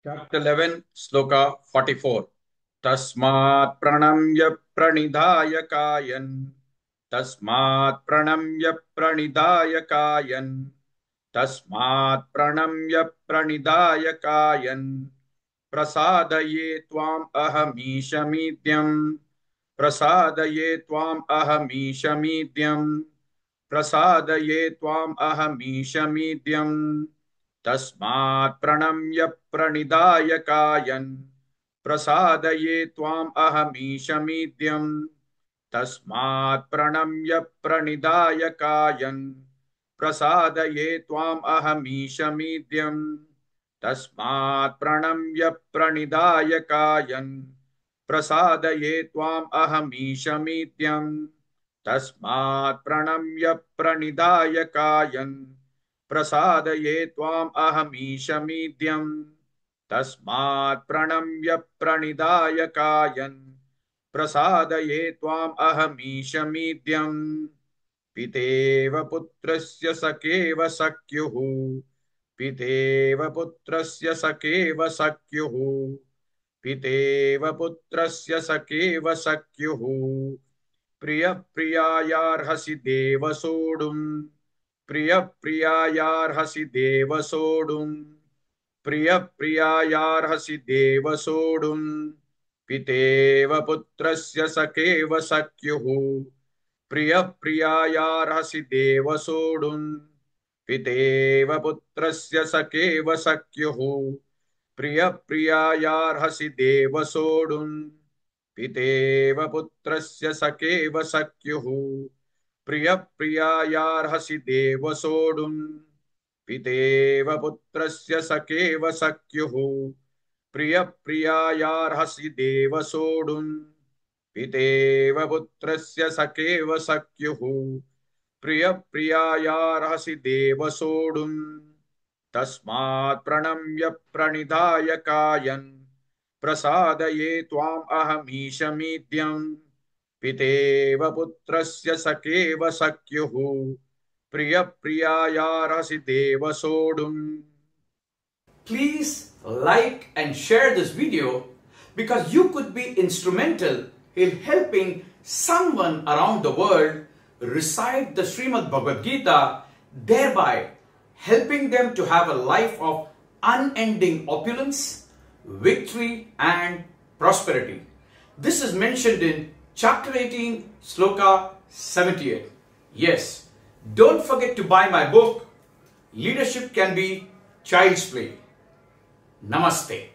Chapter 11, Sloka 44. Tasmat pranamya pranidhaya kayan. Tasmat pranamya pranidhaya kayan. Tasmat pranamya pranidhaya kayan. Prasadaye tvam ahamishamidhyam. Prasadaye tvam ahamishamidhyam. Prasadaye tvam ahamishamidhyam. तस्मात् प्रणम्य प्रणिधाय कायन् प्रसादये त्वाम् अहमीशमीड्यम् तस्मात् प्रणम्य प्रणिधाय कायन् प्रसादये त्वाम् अहमीशमीड्यम् तस्मात् प्रणम्य प्रणिधाय कायन् प्रसादये त्वाम् अहमीशमीड्यम् तस्मात् प्रणम्य प्रणिधाय कायन् प्रसादये त्वाम् अहमीशमीड्यम् तस्मात् प्रणम्य प्रणिधाय कायन् प्रसादये त्वाम् अहमीशमीड्यम् पितेव पुत्रस्य सखेव सख्युः पितेव पुत्रस्य सखेव सख्युः पितेव पुत्रस्य सखेव सख्युः प्रियप्रियायार्हसि देव सोढुम् प्रियप्रियायार्हसि देव सोढुम् प्रियप्रियायार्हसि देव सोढुम् पितेव पुत्रस्य सखेव सख्युः प्रियप्रियायार्हसि देव सोढुम् पितेव पुत्रस्य सखेव सख्युः प्रियप्रियायार्हसि देव सोढुम् पितेव पुत्रस्य सखेव सख्युः प्रियप्रियायार्हसि देव सोढुम् पितेव पुत्रस्य सखेव सख्युः प्रियप्रियायार्हसि देव सोढुम् पितेव पुत्रस्य सखेव सख्युः प्रियप्रियायार्हसि देव सोढुम् तस्मात् प्रणम्य प्रणिधाय कायन् प्रसादये त्वाम् अहमीशमीड्यम् पितेव पुत्रस्य सखेव सख्युः प्रियप्रियायार्हसि देव सोढुम्. Please like and share this video because you could be instrumental in helping someone around the world recite the Srimad Bhagavad Gita, thereby helping them to have a life of unending opulence, victory and prosperity. This is mentioned in Chapter 18, Sloka 78. Yes, don't forget to buy my book, Leadership Can Be Child's Play. Namaste.